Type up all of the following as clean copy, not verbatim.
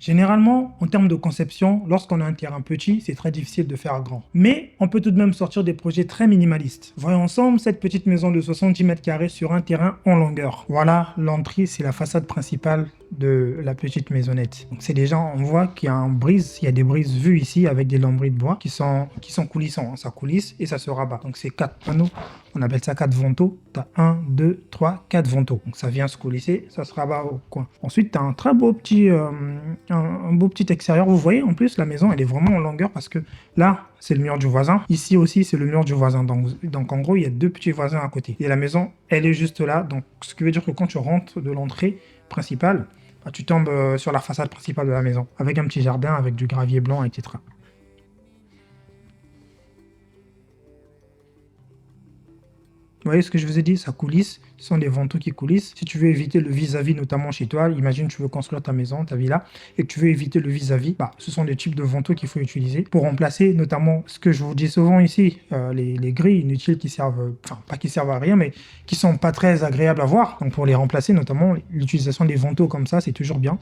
Généralement, en termes de conception, lorsqu'on a un terrain petit, c'est très difficile de faire grand. Mais on peut tout de même sortir des projets très minimalistes. Voyons ensemble cette petite maison de 70 mètres carrés sur un terrain en longueur. Voilà, l'entrée, c'est la façade principale de la petite maisonnette. Donc c'est déjà, on voit qu'il y a il y a des brises vues ici avec des lambris de bois qui sont coulissants. Ça coulisse et ça se rabat. Donc c'est 4 panneaux, on appelle ça 4 vantaux. Tu as 1, 2, 3, 4 vantaux. Donc ça vient se coulisser, ça se rabat au coin. Ensuite, tu as un très beau petit, un beau petit extérieur. Vous voyez, en plus, la maison, elle est vraiment en longueur parce que là, c'est le mur du voisin. Ici aussi, c'est le mur du voisin. Donc en gros, il y a deux petits voisins à côté. Et la maison, elle est juste là. Donc ce qui veut dire que quand tu rentres de l'entrée principale, bah, tu tombes sur la façade principale de la maison, avec un petit jardin, avec du gravier blanc, etc. Vous voyez ce que je vous ai dit, ça coulisse, ce sont des vantaux qui coulissent. Si tu veux éviter le vis-à-vis, notamment chez toi, imagine tu veux construire ta maison, ta villa, et que tu veux éviter le vis-à-vis, bah, ce sont des types de vantaux qu'il faut utiliser pour remplacer notamment ce que je vous dis souvent ici, les grilles inutiles qui servent, enfin pas qui servent à rien, mais qui sont pas très agréables à voir. Donc pour les remplacer, notamment l'utilisation des vantaux comme ça, c'est toujours bien.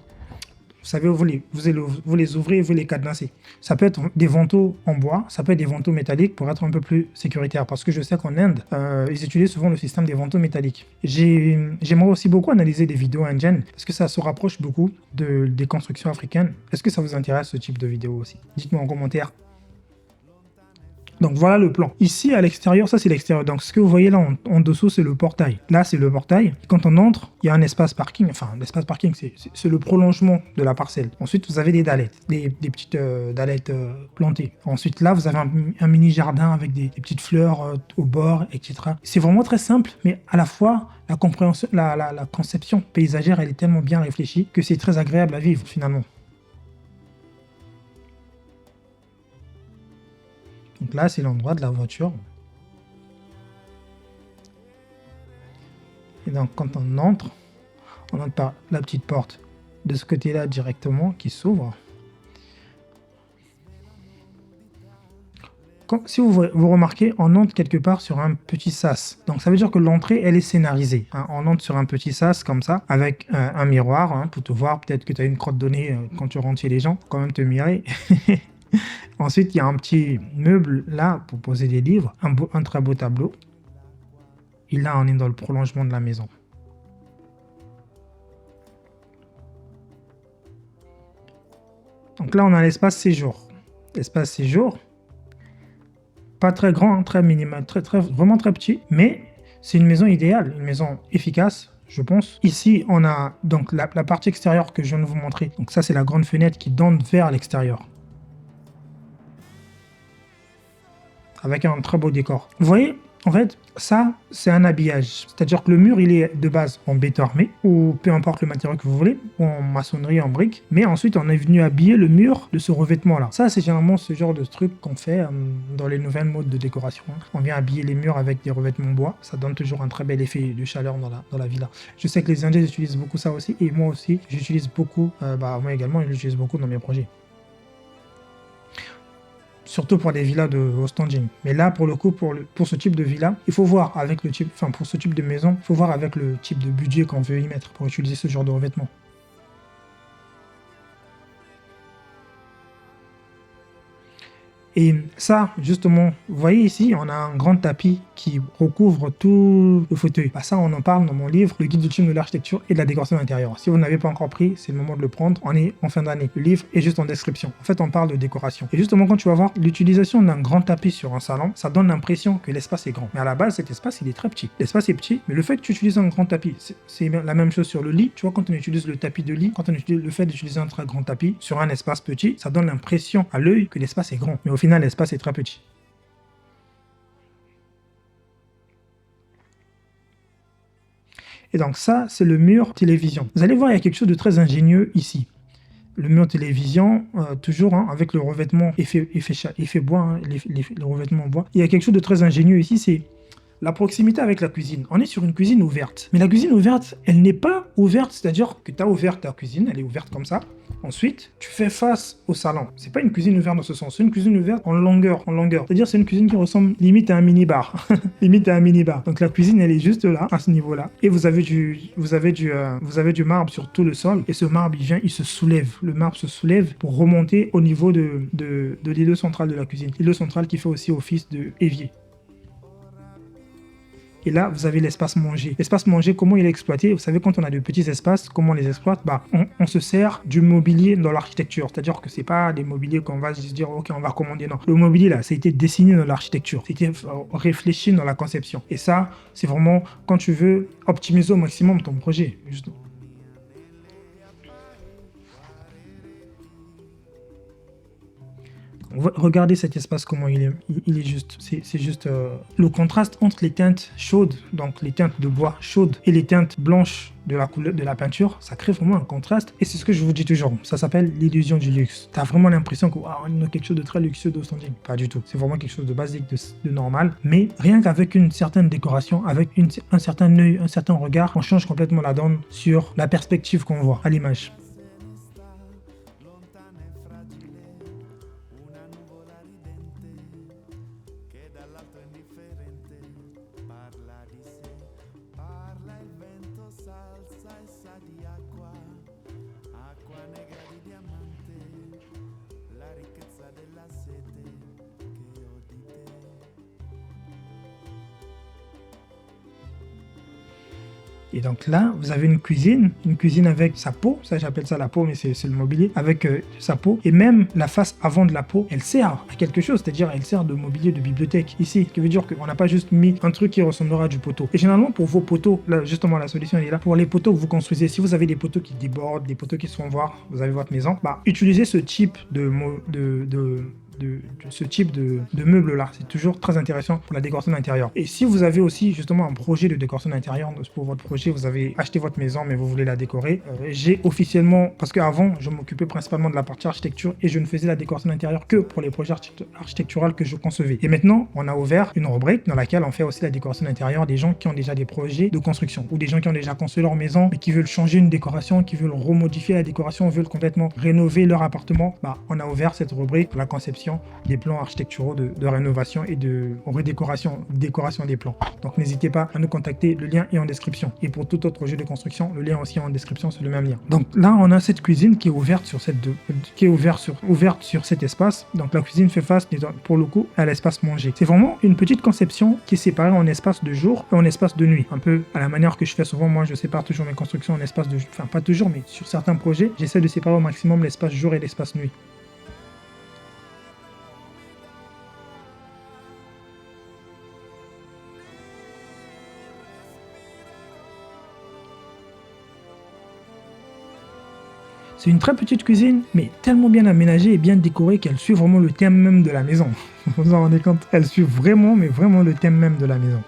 Vous savez, vous les ouvrez et vous les cadenassez. Ça peut être des vantaux en bois, ça peut être des vantaux métalliques pour être un peu plus sécuritaire. Parce que je sais qu'en Inde, ils utilisent souvent le système des vantaux métalliques. J'aimerais aussi beaucoup analyser des vidéos indiennes parce que ça se rapproche beaucoup des constructions africaines. Est-ce que ça vous intéresse ce type de vidéo aussi? Dites-moi en commentaire. Donc voilà le plan. Ici à l'extérieur, ça c'est l'extérieur. Donc ce que vous voyez là en dessous, c'est le portail. Là c'est le portail. Quand on entre, il y a un espace parking. Enfin, l'espace parking, c'est le prolongement de la parcelle. Ensuite, vous avez des dallettes, des petites dallettes plantées. Ensuite là, vous avez un mini jardin avec des petites fleurs au bord, etc. C'est vraiment très simple, mais à la fois la compréhension, la conception paysagère, elle est tellement bien réfléchie que c'est très agréable à vivre finalement. Donc là, c'est l'endroit de la voiture. Et donc, quand on entre par la petite porte de ce côté-là directement qui s'ouvre. Si vous remarquez, on entre quelque part sur un petit sas. Donc ça veut dire que l'entrée, elle est scénarisée. Hein. On entre sur un petit sas comme ça, avec un miroir hein, pour te voir. Peut-être que tu as une crotte de nez quand tu rentres chez les gens, faut quand même te mirer. Ensuite, il y a un petit meuble là pour poser des livres, un très beau tableau. Et là, on est dans le prolongement de la maison. Donc là, on a l'espace séjour. L'espace séjour, pas très grand, hein, très minimal, vraiment très petit, mais c'est une maison idéale, une maison efficace, je pense. Ici, on a donc la partie extérieure que je viens de vous montrer. Donc ça, c'est la grande fenêtre qui donne vers l'extérieur. Avec un très beau décor. Vous voyez, en fait, ça, c'est un habillage. C'est-à-dire que le mur, il est de base en béton armé, ou peu importe le matériau que vous voulez, ou en maçonnerie, en briques. Mais ensuite, on est venu habiller le mur de ce revêtement-là. Ça, c'est généralement ce genre de truc qu'on fait dans les nouvelles modes de décoration. On vient habiller les murs avec des revêtements bois. Ça donne toujours un très bel effet de chaleur dans la villa. Je sais que les Indiens utilisent beaucoup ça aussi, et moi aussi, j'utilise beaucoup, moi également, j'utilise beaucoup dans mes projets. Surtout pour les villas de haut standing. Mais là, pour le coup, pour ce type de villa, il faut voir avec le type, enfin pour ce type de maison, il faut voir avec le type de budget qu'on veut y mettre pour utiliser ce genre de revêtement. Et ça, justement, vous voyez ici, on a un grand tapis qui recouvre tout le fauteuil. Bah, ça, on en parle dans mon livre, le guide ultime de l'architecture et de la décoration d'intérieur. Si vous n'avez pas encore pris, c'est le moment de le prendre. On est en fin d'année. Le livre est juste en description. En fait, on parle de décoration. Et justement, quand tu vas voir l'utilisation d'un grand tapis sur un salon, ça donne l'impression que l'espace est grand. Mais à la base, cet espace, il est très petit. L'espace est petit, mais le fait que tu utilises un grand tapis, c'est la même chose sur le lit. Tu vois, quand on utilise le tapis de lit, quand on utilise le fait d'utiliser un très grand tapis sur un espace petit, ça donne l'impression à l'œil que l'espace est grand. Mais au final, l'espace est très petit. Et donc ça, c'est le mur télévision. Vous allez voir, il y a quelque chose de très ingénieux ici. Le mur télévision, toujours hein, avec le revêtement effet bois, hein, le revêtement en bois. Il y a quelque chose de très ingénieux ici, c'est la proximité avec la cuisine. On est sur une cuisine ouverte. Mais la cuisine ouverte, elle n'est pas ouverte, c'est-à-dire que tu as ouvert ta cuisine, elle est ouverte comme ça. Ensuite, tu fais face au salon. C'est pas une cuisine ouverte dans ce sens, c'est une cuisine ouverte en longueur, en longueur. C'est-à-dire c'est une cuisine qui ressemble limite à un mini-bar. Limite à un mini-bar. Donc la cuisine, elle est juste là, à ce niveau-là. Et vous avez du marbre sur tout le sol. Et ce marbre, il vient, il se soulève. Le marbre se soulève pour remonter au niveau de l'îlot central de la cuisine. L'îlot central qui fait aussi office de évier. Et là, vous avez l'espace manger. L'espace manger, comment il est exploité? Vous savez, quand on a de petits espaces, comment on les exploite? On se sert du mobilier dans l'architecture. C'est-à-dire que c'est pas des mobiliers qu'on va se dire, ok, on va commander. Non. Le mobilier, là, ça a été dessiné dans l'architecture. C'était réfléchi dans la conception. Et ça, c'est vraiment quand tu veux optimiser au maximum ton projet. Justement. Regardez cet espace, comment il est juste. C'est juste le contraste entre les teintes chaudes, donc les teintes de bois chaudes, et les teintes blanches de la couleur de la peinture, ça crée vraiment un contraste. Et c'est ce que je vous dis toujours, ça s'appelle l'illusion du luxe. T'as vraiment l'impression qu'on a quelque chose de très luxueux d'authentique. Pas du tout. C'est vraiment quelque chose de basique, de normal. Mais rien qu'avec une certaine décoration, avec un certain œil, un certain regard, on change complètement la donne sur la perspective qu'on voit à l'image. Et donc là, vous avez une cuisine avec sa peau, ça j'appelle ça la peau, mais c'est le mobilier, avec sa peau, et même la face avant de la peau, elle sert à quelque chose, c'est-à-dire elle sert de mobilier de bibliothèque ici, ce qui veut dire qu'on n'a pas juste mis un truc qui ressemblera à du poteau. Et généralement pour vos poteaux, là justement la solution elle est là, pour les poteaux que vous construisez, si vous avez des poteaux qui débordent, des poteaux qui se font voir, vous avez votre maison, utilisez ce type de ce type de meubles là, c'est toujours très intéressant pour la décoration d'intérieur. Et si vous avez aussi justement un projet de décoration d'intérieur pour votre projet, vous avez acheté votre maison mais vous voulez la décorer, j'ai officiellement, parce qu'avant je m'occupais principalement de la partie architecture et je ne faisais la décoration d'intérieur que pour les projets architecturaux que je concevais. Et maintenant on a ouvert une rubrique dans laquelle on fait aussi la décoration d'intérieur des gens qui ont déjà des projets de construction ou des gens qui ont déjà construit leur maison mais qui veulent changer une décoration, qui veulent remodifier la décoration, veulent complètement rénover leur appartement. On a ouvert cette rubrique pour la conception des plans architecturaux de rénovation et de décoration des plans. Donc n'hésitez pas à nous contacter, le lien est en description. Et pour tout autre projet de construction, le lien aussi est en description, c'est le même lien. Donc là, on a cette cuisine qui est ouverte sur ouverte sur cet espace. Donc la cuisine fait face, pour le coup, à l'espace manger. C'est vraiment une petite conception qui est séparée en espace de jour et en espace de nuit. Un peu à la manière que je fais souvent, moi je sépare toujours mes constructions en espace de... Enfin pas toujours, mais sur certains projets, j'essaie de séparer au maximum l'espace jour et l'espace nuit. C'est une très petite cuisine, mais tellement bien aménagée et bien décorée qu'elle suit vraiment le thème même de la maison. Vous vous en rendez compte? Elle suit vraiment, mais vraiment le thème même de la maison.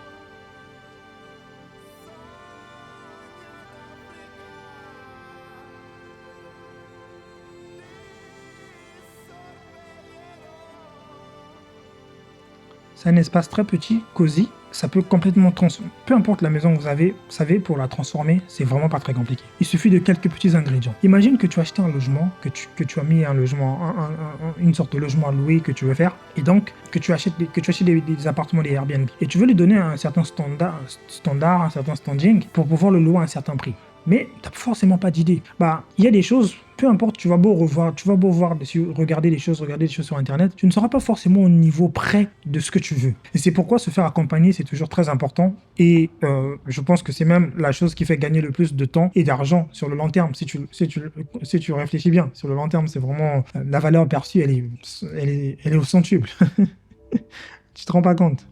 C'est un espace très petit, cosy. Ça peut complètement transformer. Peu importe la maison que vous avez, vous savez, pour la transformer, c'est vraiment pas très compliqué. Il suffit de quelques petits ingrédients. Imagine que tu as acheté un logement, que tu as mis un logement, une sorte de logement à louer que tu veux faire, et donc que tu achètes des appartements, des Airbnb, et tu veux lui donner un certain standard, un certain standing pour pouvoir le louer à un certain prix. Mais tu n'as forcément pas d'idée. Il y a des choses, peu importe, tu vas beau regarder des choses sur Internet, tu ne seras pas forcément au niveau près de ce que tu veux. Et c'est pourquoi se faire accompagner, c'est toujours très important. Et je pense que c'est même la chose qui fait gagner le plus de temps et d'argent sur le long terme. Si tu réfléchis bien, sur le long terme, c'est vraiment la valeur perçue, elle est au centuple. Tu te rends pas compte.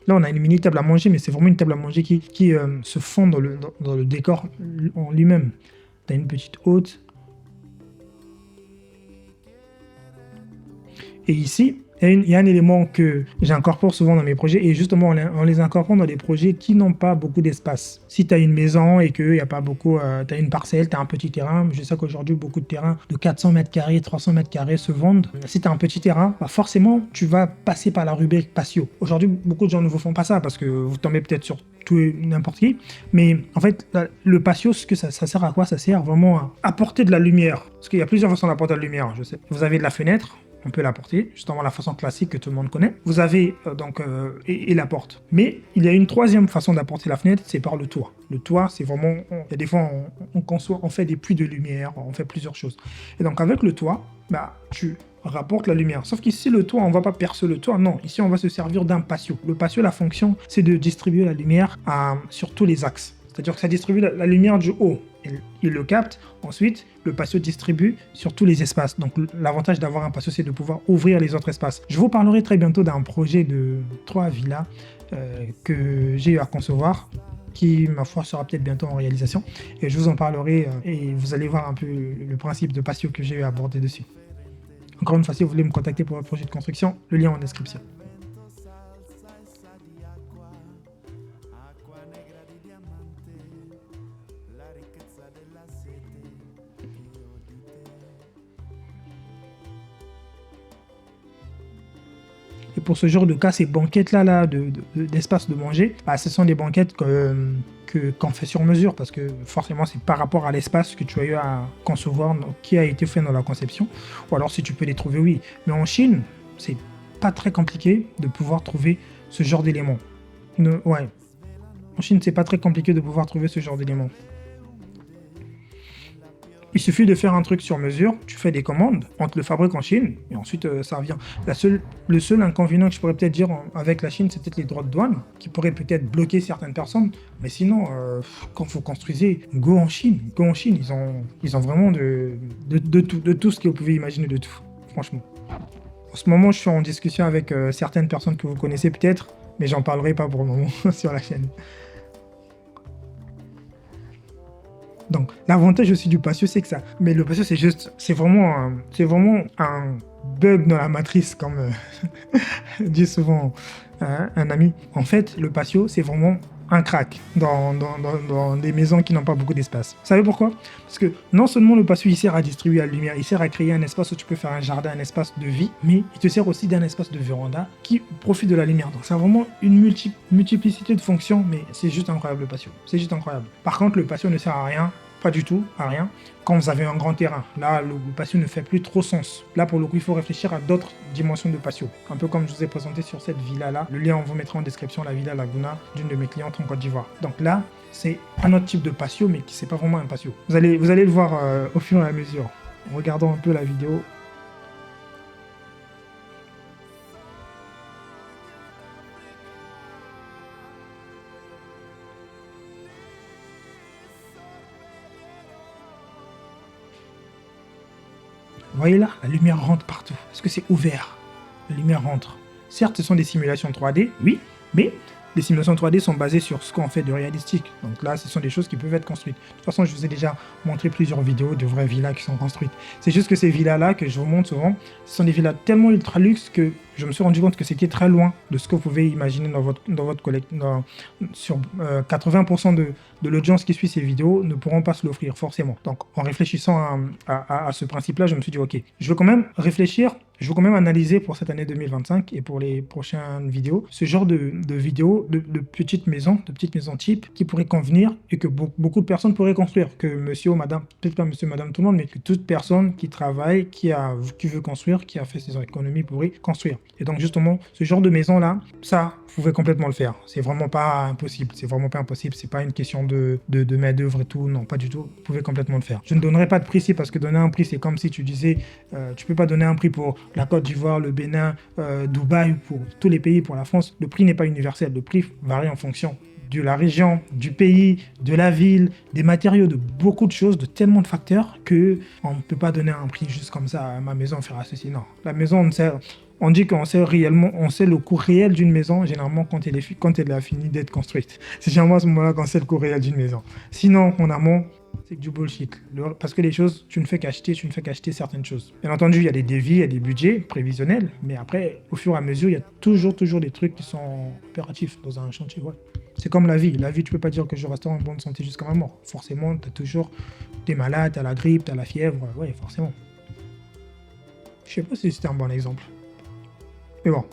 Là, on a une mini table à manger, mais c'est vraiment une table à manger qui se fond dans le décor en lui-même. Tu as une petite haute. Et ici, Il y a un élément que j'incorpore souvent dans mes projets, et justement, on les incorpore dans des projets qui n'ont pas beaucoup d'espace. Si tu as une maison et qu'il n'y a pas beaucoup, tu as une parcelle, tu as un petit terrain, je sais qu'aujourd'hui, beaucoup de terrains de 400 mètres carrés, 300 mètres carrés se vendent. Si tu as un petit terrain, bah forcément, tu vas passer par la rubrique patio. Aujourd'hui, beaucoup de gens ne vous font pas ça parce que vous tombez peut-être sur tout et n'importe qui. Mais en fait, le patio, ce que ça sert à quoi? Ça sert vraiment à apporter de la lumière. Parce qu'il y a plusieurs façons d'apporter de la lumière, je sais. Vous avez de la fenêtre, on peut l'apporter, justement la façon classique que tout le monde connaît. Vous avez et la porte. Mais il y a une troisième façon d'apporter la fenêtre, c'est par le toit. Le toit, c'est vraiment... Il y a des fois, on conçoit, on fait des puits de lumière, on fait plusieurs choses. Et donc avec le toit, bah, tu rapportes la lumière. Sauf qu'ici, le toit, on ne va pas percer le toit, non. Ici, on va se servir d'un patio. Le patio, la fonction, c'est de distribuer la lumière sur tous les axes. C'est-à-dire que ça distribue la lumière du haut. Il le capte. Ensuite, le patio distribue sur tous les espaces. Donc, l'avantage d'avoir un patio, c'est de pouvoir ouvrir les autres espaces. Je vous parlerai très bientôt d'un projet de 3 villas que j'ai eu à concevoir, qui, ma foi, sera peut-être bientôt en réalisation. Et je vous en parlerai et vous allez voir un peu le principe de patio que j'ai eu à aborder dessus. Encore une fois, si vous voulez me contacter pour un projet de construction, le lien en description. Et pour ce genre de cas, ces banquettes-là d'espace de manger, bah, ce sont des banquettes qu'on fait sur mesure parce que forcément, c'est par rapport à l'espace que tu as eu à concevoir, qui a été fait dans la conception. Ou alors, si tu peux les trouver, oui. Mais en Chine, c'est pas très compliqué de pouvoir trouver ce genre d'éléments. Ouais. En Chine, c'est pas très compliqué de pouvoir trouver ce genre d'éléments. Il suffit de faire un truc sur mesure, tu fais des commandes, on te le fabrique en Chine, et ensuite ça revient. Le seul inconvénient que je pourrais peut-être dire avec la Chine, c'est peut-être les droits de douane, qui pourraient peut-être bloquer certaines personnes. Mais sinon, quand vous construisez, go en Chine. Ils ont vraiment de tout ce que vous pouvez imaginer, de tout, franchement. En ce moment, je suis en discussion avec certaines personnes que vous connaissez peut-être, mais j'en parlerai pas pour le moment sur la chaîne. Donc, l'avantage aussi du patio, c'est que ça. Mais le patio, c'est vraiment un bug dans la matrice, comme dit souvent un ami. En fait, le patio, c'est vraiment un crack dans des maisons qui n'ont pas beaucoup d'espace. Vous savez pourquoi? Parce que non seulement le patio, il sert à distribuer la lumière, il sert à créer un espace où tu peux faire un jardin, un espace de vie, mais il te sert aussi d'un espace de véranda qui profite de la lumière. Donc, c'est vraiment une multiplicité de fonctions, mais c'est juste incroyable le patio. C'est juste incroyable. Par contre, le patio ne sert à rien. Pas du tout, à rien. Quand vous avez un grand terrain, là, le patio ne fait plus trop sens. Là, pour le coup, il faut réfléchir à d'autres dimensions de patio. Un peu comme je vous ai présenté sur cette villa-là. Le lien, on vous mettra en description, la villa Laguna, d'une de mes clientes en Côte d'Ivoire. Donc là, c'est un autre type de patio, mais qui c'est pas vraiment un patio. Vous allez le voir au fur et à mesure. En regardant un peu la vidéo. Vous voyez là, la lumière rentre partout. Est-ce que c'est ouvert? La lumière rentre. Certes, ce sont des simulations 3D, oui, mais les simulations 3D sont basées sur ce qu'on fait de réalistique. Donc là, ce sont des choses qui peuvent être construites. De toute façon, je vous ai déjà montré plusieurs vidéos de vraies villas qui sont construites. C'est juste que ces villas-là que je vous montre souvent, ce sont des villas tellement ultra luxe que je me suis rendu compte que c'était très loin de ce que vous pouvez imaginer dans votre collection. Sur 80% de l'audience qui suit ces vidéos ne pourront pas se l'offrir forcément. Donc en réfléchissant à ce principe-là, je me suis dit ok, je veux quand même réfléchir, je veux quand même analyser pour cette année 2025 et pour les prochaines vidéos, ce genre de vidéos de petites maisons type qui pourraient convenir et que beaucoup de personnes pourraient construire, que monsieur ou madame, peut-être pas monsieur, madame, tout le monde, mais que toute personne qui travaille, qui veut construire, qui a fait ses économies pourrait construire. Et donc justement, ce genre de maison-là, ça, vous pouvez complètement le faire. C'est vraiment pas impossible. C'est vraiment pas impossible. C'est pas une question de main-d'œuvre et tout. Non, pas du tout. Vous pouvez complètement le faire. Je ne donnerai pas de prix ici parce que donner un prix, c'est comme si tu disais, tu peux pas donner un prix pour la Côte d'Ivoire, le Bénin, Dubaï, pour tous les pays, pour la France. Le prix n'est pas universel. Le prix varie en fonction de la région, du pays, de la ville, des matériaux, de beaucoup de choses, de tellement de facteurs que on ne peut pas donner un prix juste comme ça. Ma maison fera ceci. Non. La maison, on dit qu'on sait réellement, on sait le coût réel d'une maison, généralement quand elle a fini d'être construite. C'est généralement à ce moment-là qu'on sait le coût réel d'une maison. Sinon, en amont, C'est du bullshit. Parce que les choses, tu ne fais qu'acheter certaines choses. Bien entendu, il y a des devis, il y a des budgets prévisionnels, mais après, au fur et à mesure, il y a toujours des trucs qui sont opératifs dans un chantier. Ouais. C'est comme la vie. La vie, tu peux pas dire que je resterai en bonne santé jusqu'à ma mort. Forcément, tu as toujours des malades, tu as la grippe, tu as la fièvre. Ouais, forcément. Je sais pas si c'était un bon exemple. Mais bon.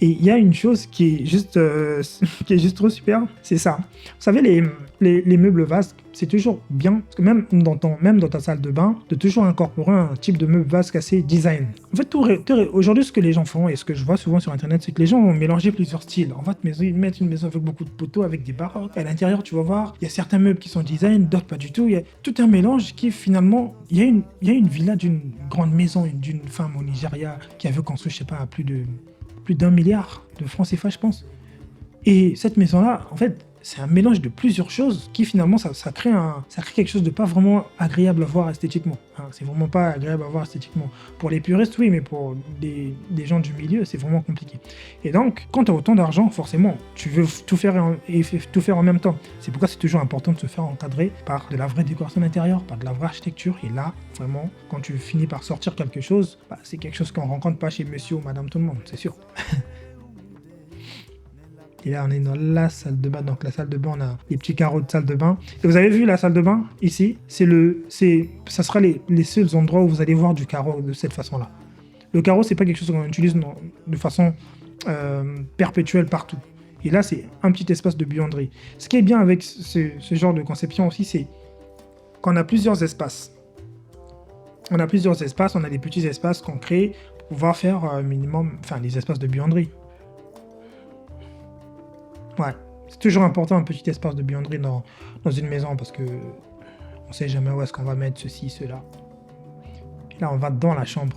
Et il y a une chose qui est juste, qui est juste trop super, c'est ça. Vous savez, les meubles vases, c'est toujours bien, parce que même dans ta salle de bain, de toujours incorporer un type de meuble vase assez design. En fait, aujourd'hui, ce que les gens font, et ce que je vois souvent sur Internet, c'est que les gens vont mélanger plusieurs styles. En fait, ils mettent une maison avec beaucoup de poteaux, avec des baroques. À l'intérieur, tu vas voir, il y a certains meubles qui sont design, d'autres pas du tout. Il y a tout un mélange qui, finalement, il y a une villa d'une grande maison, d'une femme au Nigeria, qui avait construit, je sais pas, plus d'1 milliard de francs CFA, je pense. Et cette maison-là, en fait, c'est un mélange de plusieurs choses qui finalement, ça crée quelque chose de pas vraiment agréable à voir esthétiquement. Hein. C'est vraiment pas agréable à voir esthétiquement. Pour les puristes, oui, mais pour des gens du milieu, c'est vraiment compliqué. Et donc, quand tu as autant d'argent, forcément, tu veux tout faire tout faire en même temps. C'est pourquoi c'est toujours important de se faire encadrer par de la vraie décoration d'intérieur, par de la vraie architecture. Et là, vraiment, quand tu finis par sortir quelque chose, bah, c'est quelque chose qu'on rencontre pas chez monsieur ou madame tout le monde, c'est sûr. Et là, on est dans la salle de bain. Donc, la salle de bain, on a les petits carreaux de salle de bain. Et vous avez vu la salle de bain, ici, ça sera les seuls endroits où vous allez voir du carreau de cette façon-là. Le carreau, c'est pas quelque chose qu'on utilise de façon perpétuelle partout. Et là, c'est un petit espace de buanderie. Ce qui est bien avec ce genre de conception aussi, c'est qu'on a plusieurs espaces. On a des petits espaces qu'on crée pour pouvoir faire minimum, enfin, les espaces de buanderie. Ouais, c'est toujours important un petit espace de buanderie dans une maison parce que on sait jamais où est-ce qu'on va mettre ceci, cela. Et là, on va dans la chambre.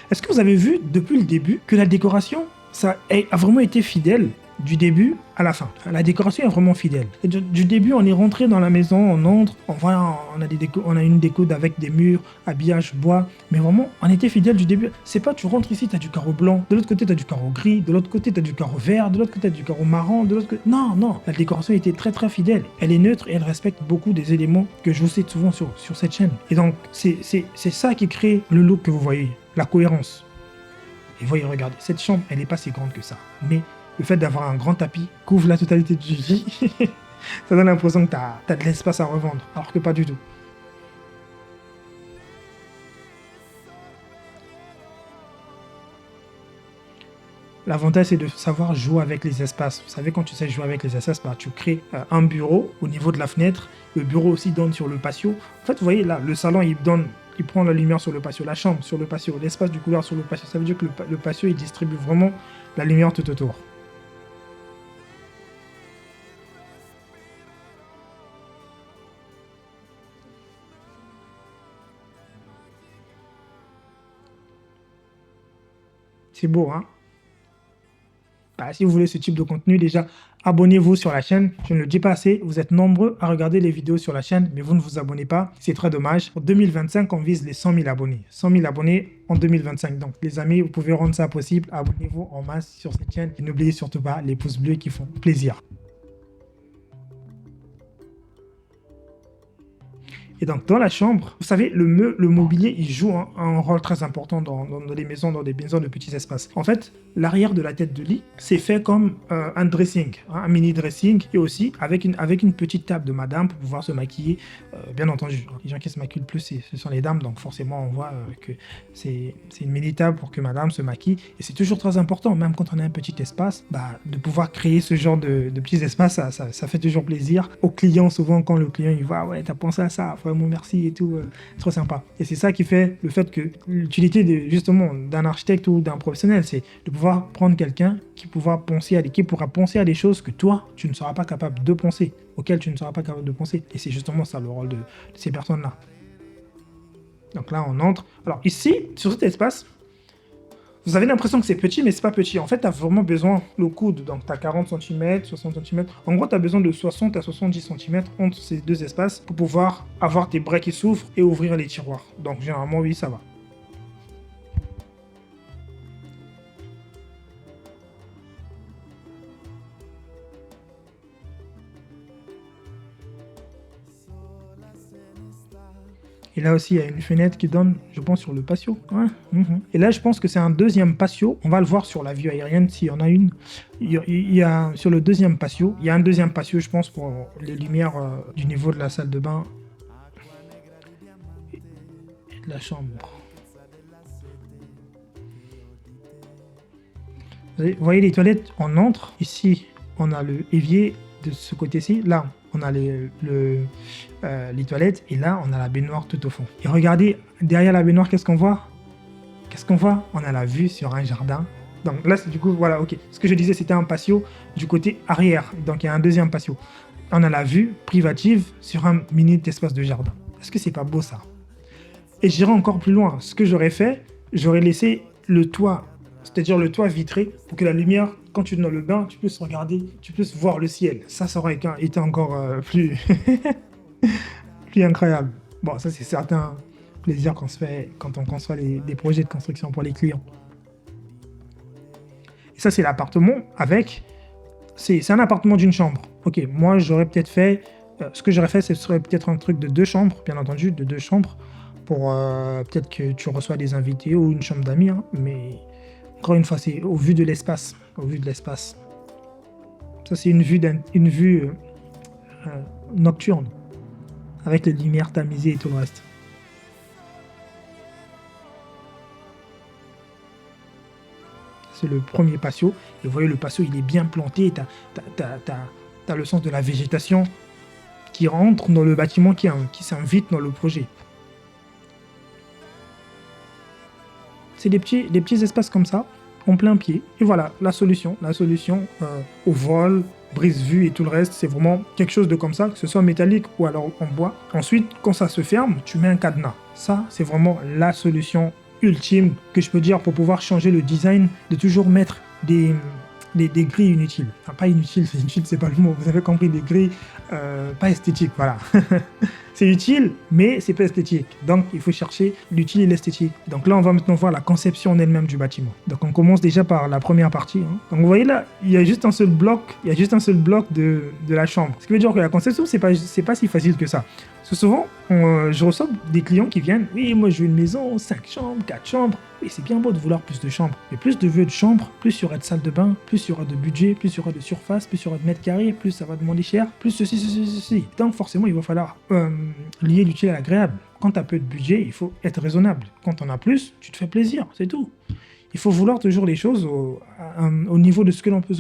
Est-ce que vous avez vu depuis le début que la décoration, ça a vraiment été fidèle du début à la fin. La décoration est vraiment fidèle. Et du début, on est rentré dans la maison, on entre, on a une déco avec des murs, habillage bois, mais vraiment, on était fidèle du début. C'est pas, tu rentres ici, tu as du carreau blanc, de l'autre côté, tu as du carreau gris, de l'autre côté, tu as du carreau vert, de l'autre côté, tu as du carreau marron, de l'autre côté... Non, la décoration était très très fidèle. Elle est neutre et elle respecte beaucoup des éléments que je vous cite souvent sur cette chaîne. Et donc, c'est ça qui crée le look que vous voyez, la cohérence. Et voyez, regardez, cette chambre, elle n'est pas si grande que ça. Mais le fait d'avoir un grand tapis couvre la totalité du lit, ça donne l'impression que tu as de l'espace à revendre, alors que pas du tout. L'avantage, c'est de savoir jouer avec les espaces. Vous savez, quand tu sais jouer avec les espaces, bah, tu crées un bureau au niveau de la fenêtre. Le bureau aussi donne sur le patio. En fait, vous voyez, là, le salon, il prend la lumière sur le patio, la chambre sur le patio, l'espace du couloir sur le patio. Ça veut dire que le patio, il distribue vraiment la lumière tout autour. C'est beau, hein? Bah, si vous voulez ce type de contenu, déjà, abonnez-vous sur la chaîne. Je ne le dis pas assez, vous êtes nombreux à regarder les vidéos sur la chaîne, mais vous ne vous abonnez pas. C'est très dommage. En 2025, on vise les 100 000 abonnés. 100 000 abonnés en 2025. Donc, les amis, vous pouvez rendre ça possible. Abonnez-vous en masse sur cette chaîne. Et n'oubliez surtout pas les pouces bleus qui font plaisir. Et donc, dans la chambre, vous savez, le mobilier, il joue un rôle très important dans les maisons, dans des maisons de petits espaces. En fait, l'arrière de la tête de lit, c'est fait comme un dressing, hein, un mini dressing, et aussi avec une petite table de madame pour pouvoir se maquiller. Bien entendu, les gens qui se maquillent le plus, ce sont les dames, donc forcément, on voit que c'est une mini table pour que madame se maquille. Et c'est toujours très important, même quand on a un petit espace, bah, de pouvoir créer ce genre de petits espaces, ça fait toujours plaisir. Aux clients, souvent, quand le client il voit, ouais, t'as pensé à ça, vraiment merci et tout, trop sympa. Et c'est ça qui fait le fait que l'utilité justement d'un architecte ou d'un professionnel, c'est de pouvoir prendre quelqu'un qui pourra penser à des choses que toi, tu ne seras pas capable de penser, auxquelles tu ne seras pas capable de penser. Et c'est justement ça le rôle de ces personnes-là. Donc là, on entre. Alors ici, sur cet espace, vous avez l'impression que c'est petit, mais c'est pas petit. En fait, tu as vraiment besoin le coude. Donc, tu as 40 cm, 60 cm. En gros, tu as besoin de 60 à 70 cm entre ces deux espaces pour pouvoir avoir tes bras qui s'ouvrent et ouvrir les tiroirs. Donc, généralement, oui, ça va. Et là aussi, il y a une fenêtre qui donne, je pense, sur le patio. Ouais. Et là, je pense que c'est un deuxième patio. On va le voir sur la vue aérienne s'il y en a une. Sur le deuxième patio, il y a un deuxième patio, je pense, pour les lumières du niveau de la salle de bain et de la chambre. Vous voyez les toilettes, on entre. Ici, on a le évier de ce côté-ci. Là, on a les toilettes. Et là, on a la baignoire tout au fond. Et regardez, derrière la baignoire, qu'est-ce qu'on voit? On a la vue sur un jardin. Donc là, c'est du coup, voilà, ok. Ce que je disais, c'était un patio du côté arrière. Donc il y a un deuxième patio. On a la vue privative sur un mini espace de jardin. Est-ce que c'est pas beau ça? Et j'irai encore plus loin. Ce que j'aurais fait, j'aurais laissé le toit, c'est-à-dire le toit vitré, pour que la lumière, quand tu es dans le bain, tu puisses regarder, tu puisses voir le ciel. Ça aurait été encore plus, plus incroyable. Bon, ça, c'est certains plaisirs qu'on se fait quand on conçoit des projets de construction pour les clients. Et ça, c'est l'appartement avec... C'est un appartement d'une chambre. Ok, moi, j'aurais peut-être fait... ce que j'aurais fait, ce serait peut-être un truc de 2 chambres, bien entendu, de 2 chambres, pour peut-être que tu reçois des invités ou une chambre d'amis, hein, mais encore une fois, c'est au vu de l'espace. Au vu de l'espace. Ça, c'est une vue nocturne, avec les lumières tamisées et tout le reste. C'est le premier patio. Et vous voyez, le patio, il est bien planté. T'as le sens de la végétation qui rentre dans le bâtiment, qui s'invite dans le projet. C'est des petits espaces comme ça, en plein pied. Et voilà, la solution au vol, brise-vue et tout le reste, c'est vraiment quelque chose de comme ça, que ce soit métallique ou alors en bois. Ensuite, quand ça se ferme, tu mets un cadenas. Ça, c'est vraiment la solution ultime que je peux dire pour pouvoir changer le design, de toujours mettre des grilles inutiles. Enfin, pas inutiles, c'est pas le mot, vous avez compris, des grilles pas esthétiques, voilà. C'est utile, mais c'est pas esthétique. Donc, il faut chercher l'utile et l'esthétique. Donc là, on va maintenant voir la conception en elle-même du bâtiment. Donc, on commence déjà par la première partie. Hein. Donc, vous voyez là, il y a juste un seul bloc de la chambre. Ce qui veut dire que la conception, c'est pas si facile que ça. Parce que souvent, je reçois des clients qui viennent, oui, moi, je veux une maison, 5 chambres, 4 chambres. Oui, c'est bien beau de vouloir plus de chambres. Mais plus de vœux de chambres, plus il y aura de salles de bain, plus il y aura de budget, plus il y aura de surface, plus il y aura de mètres carrés, plus ça va demander cher, plus ceci. Donc forcément, il va falloir lier l'utile à l'agréable. Quand tu as peu de budget, il faut être raisonnable. Quand on a plus, tu te fais plaisir, c'est tout. Il faut vouloir toujours les choses au niveau de ce que l'on peut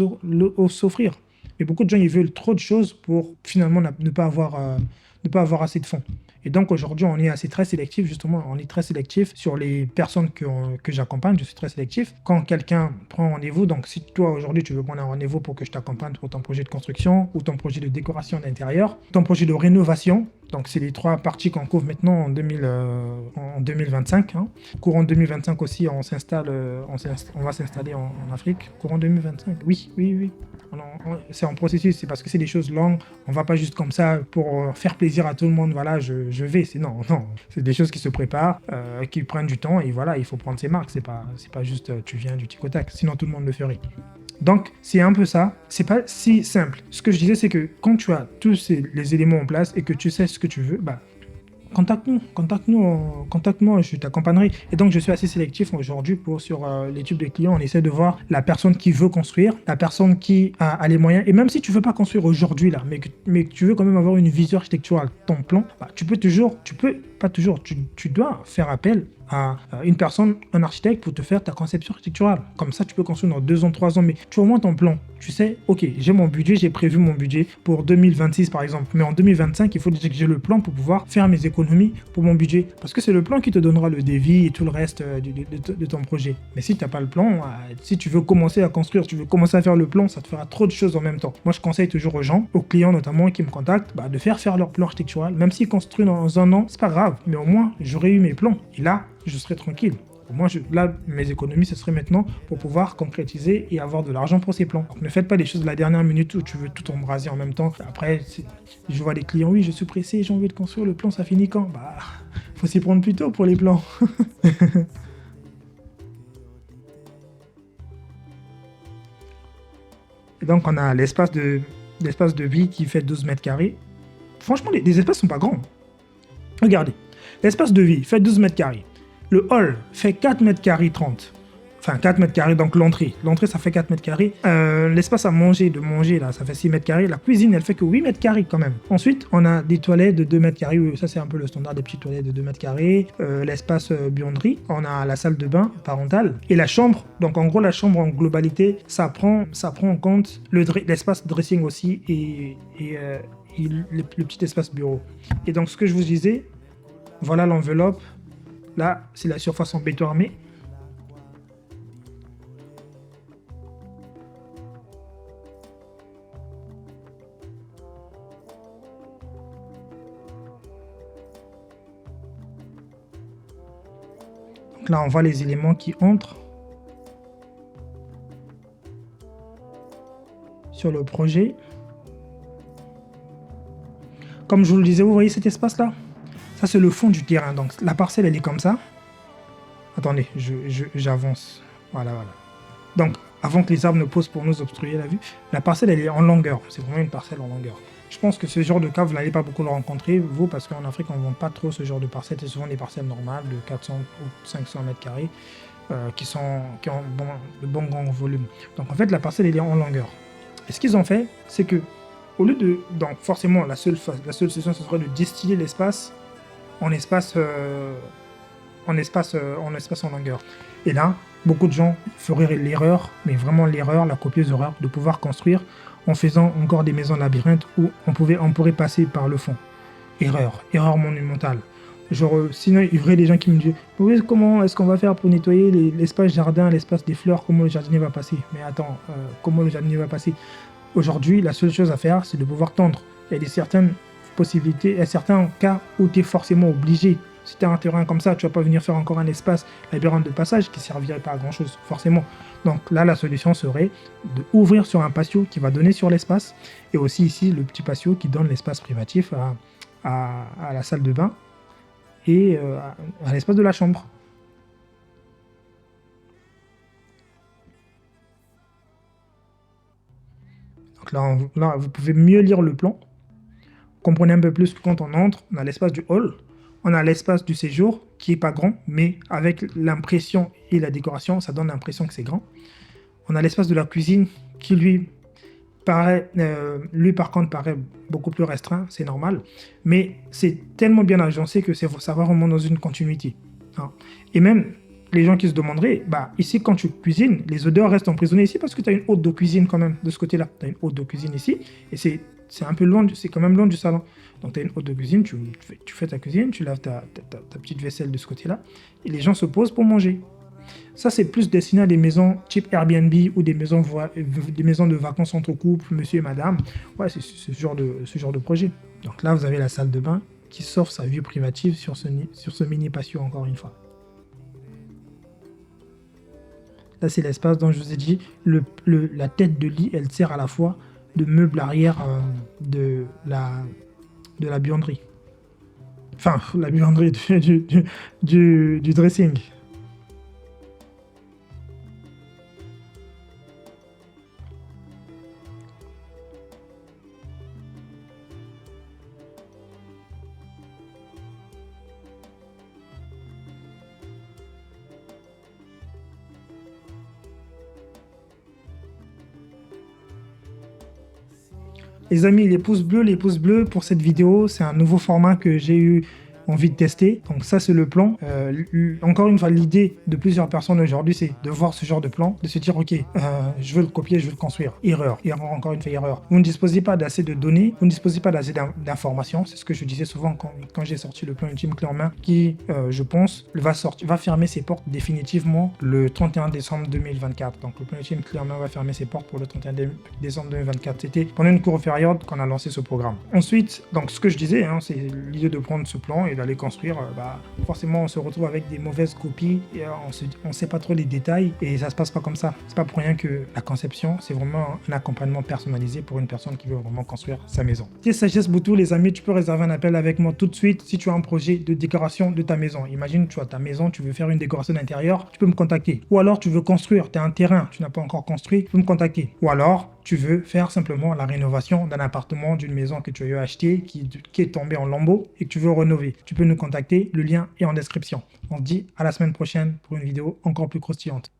s'offrir. Mais beaucoup de gens, ils veulent trop de choses pour finalement ne pas avoir assez de fonds. Et donc aujourd'hui, on est très sélectif, justement, on est très sélectif sur les personnes que j'accompagne, je suis très sélectif. Quand quelqu'un prend rendez-vous, donc si toi aujourd'hui tu veux prendre un rendez-vous pour que je t'accompagne pour ton projet de construction, ou ton projet de décoration d'intérieur, ton projet de rénovation, donc c'est les 3 parties qu'on couvre maintenant en 2025. Hein. Courant 2025 aussi, on va s'installer en Afrique. Courant 2025, oui. C'est en processus, c'est parce que c'est des choses longues. On va pas juste comme ça pour faire plaisir à tout le monde. Voilà, je vais. Non. C'est des choses qui se préparent, qui prennent du temps. Et voilà, il faut prendre ses marques. C'est pas juste tu viens du tic au tac. Sinon tout le monde le ferait. Donc c'est un peu ça. C'est pas si simple. Ce que je disais, c'est que quand tu as tous les éléments en place et que tu sais ce que tu veux, contacte-moi, je t'accompagnerai. Et donc, je suis assez sélectif aujourd'hui sur les types de clients. On essaie de voir la personne qui veut construire, la personne qui a les moyens. Et même si tu veux pas construire aujourd'hui, là, mais que tu veux quand même avoir une vision architecturale, ton plan, tu dois faire appel à une personne, un architecte, pour te faire ta conception architecturale. Comme ça, tu peux construire dans 2 ans, 3 ans, mais tu as au moins ton plan. Tu sais, ok, j'ai mon budget, j'ai prévu mon budget pour 2026 par exemple, mais en 2025, il faut déjà que j'ai le plan pour pouvoir faire mes économies pour mon budget. Parce que c'est le plan qui te donnera le devis et tout le reste de ton projet. Mais si tu n'as pas le plan, si tu veux commencer à construire, tu veux commencer à faire le plan, ça te fera trop de choses en même temps. Moi, je conseille toujours aux gens, aux clients notamment qui me contactent, de faire leur plan architectural. Même s'ils construisent dans 1 an, c'est pas grave, mais au moins, j'aurais eu mes plans. Et là, je serai tranquille. Moi, là, mes économies, ce serait maintenant pour pouvoir concrétiser et avoir de l'argent pour ces plans. Donc, ne faites pas les choses de la dernière minute où tu veux tout embraser en même temps. Après, je vois des clients, oui, je suis pressé, j'ai envie de construire, le plan, ça finit quand? Faut s'y prendre plus tôt pour les plans. Et donc, on a l'espace de vie qui fait 12 mètres carrés. Franchement, les espaces sont pas grands. Regardez. L'espace de vie fait 12 mètres carrés. Le hall fait 4 mètres carrés 30. Enfin, 4 mètres carrés, donc l'entrée. L'entrée, ça fait 4 mètres carrés. L'espace à manger, de manger, là, ça fait 6 mètres carrés. La cuisine, elle fait que 8 mètres carrés quand même. Ensuite, on a des toilettes de 2 mètres carrés. Oui, ça, c'est un peu le standard des petites toilettes de 2 mètres carrés. L'espace buanderie. On a la salle de bain parentale. Et la chambre. Donc, en gros, la chambre en globalité, ça prend en compte l'espace dressing aussi et le petit espace bureau. Et donc, ce que je vous disais, voilà l'enveloppe. Là, c'est la surface en béton armé. Donc là, on voit les éléments qui entrent sur le projet. Comme je vous le disais, vous voyez cet espace-là? Ça, c'est le fond du terrain. Donc, la parcelle, elle est comme ça. Attendez, j'avance. Voilà. Donc, avant que les arbres ne posent pour nous obstruer la vue, la parcelle, elle est en longueur. C'est vraiment une parcelle en longueur. Je pense que ce genre de cas, vous n'allez pas beaucoup le rencontrer, vous, parce qu'en Afrique, on ne vend pas trop ce genre de parcelles. C'est souvent des parcelles normales de 400 ou 500 mètres carrés qui ont de bons grands volumes. Donc, en fait, la parcelle, elle est en longueur. Et ce qu'ils ont fait, c'est que, au lieu de... Donc, forcément, la seule solution, ce serait de distiller l'espace en espace en longueur. Et là, beaucoup de gens feraient l'erreur, mais vraiment l'erreur, la copieuse erreur, de pouvoir construire en faisant encore des maisons labyrinthes où on pourrait passer par le fond. Erreur monumentale. Sinon, il y aurait des gens qui me disent « Oui, comment est-ce qu'on va faire pour nettoyer l'espace jardin, l'espace des fleurs, comment le jardinier va passer ?» Mais attends, comment le jardinier va passer? Aujourd'hui, la seule chose à faire, c'est de pouvoir tendre. Il y a certaines possibilités, il y a certains cas où tu es forcément obligé. Si tu as un terrain comme ça, tu vas pas venir faire encore un espace labyrinthe de passage qui servirait pas à grand chose, forcément. Donc là, la solution serait d'ouvrir sur un patio qui va donner sur l'espace, et aussi ici, le petit patio qui donne l'espace privatif à la salle de bain et à l'espace de la chambre. Donc là, vous pouvez mieux lire le plan. Comprenez un peu plus que quand on entre, on a l'espace du hall. On a l'espace du séjour qui est pas grand, mais avec l'impression et la décoration, ça donne l'impression que c'est grand. On a l'espace de la cuisine qui lui par contre paraît beaucoup plus restreint, c'est normal, mais c'est tellement bien agencé que ça va vraiment dans une continuité. Hein. Et même les gens qui se demanderaient, ici quand tu cuisines, les odeurs restent emprisonnées ici parce que tu as une haute de cuisine quand même de ce côté-là. Tu as une haute de cuisine ici, et c'est un peu loin, c'est quand même loin du salon. Donc, tu as une haute de cuisine, tu fais ta cuisine, tu laves ta petite vaisselle de ce côté-là, et les gens se posent pour manger. Ça, c'est plus destiné à des maisons type Airbnb ou des maisons de vacances entre couples, monsieur et madame. Ouais, c'est ce genre de projet. Donc là, vous avez la salle de bain qui s'offre sa vue privative sur ce mini patio, encore une fois. Là, c'est l'espace dont je vous ai dit, la tête de lit, elle sert à la fois de meuble arrière de la buanderie. Enfin, la buanderie du dressing. Les amis, les pouces bleus pour cette vidéo, c'est un nouveau format que j'ai eu envie de tester. Donc ça, c'est le plan. Encore une fois, l'idée de plusieurs personnes aujourd'hui, c'est de voir ce genre de plan, de se dire, ok, je veux le copier, je veux le construire. Erreur, encore une fois, erreur. Vous ne disposez pas d'assez de données, vous ne disposez pas d'assez d'informations. C'est ce que je disais souvent quand j'ai sorti le plan ultime clé en main, qui, je pense, va fermer ses portes définitivement le 31 décembre 2024. Donc le plan ultime clé en main va fermer ses portes pour le 31 décembre 2024. C'était pendant une courte période qu'on a lancé ce programme. Ensuite, donc ce que je disais, c'est l'idée de prendre ce plan et d'aller construire, forcément on se retrouve avec des mauvaises copies et on sait pas trop les détails et ça se passe pas comme ça. C'est pas pour rien que la conception, c'est vraiment un accompagnement personnalisé pour une personne qui veut vraiment construire sa maison. C'est Sagesse Boutou, les amis, tu peux réserver un appel avec moi tout de suite si tu as un projet de décoration de ta maison. Imagine, tu as ta maison, tu veux faire une décoration d'intérieur, tu peux me contacter. Ou alors tu veux construire, tu as un terrain, tu n'as pas encore construit, tu peux me contacter. Ou alors tu veux faire simplement la rénovation d'un appartement, d'une maison que tu as eu acheter, qui est tombée en lambeaux et que tu veux rénover. Tu peux nous contacter, le lien est en description. On se dit à la semaine prochaine pour une vidéo encore plus croustillante.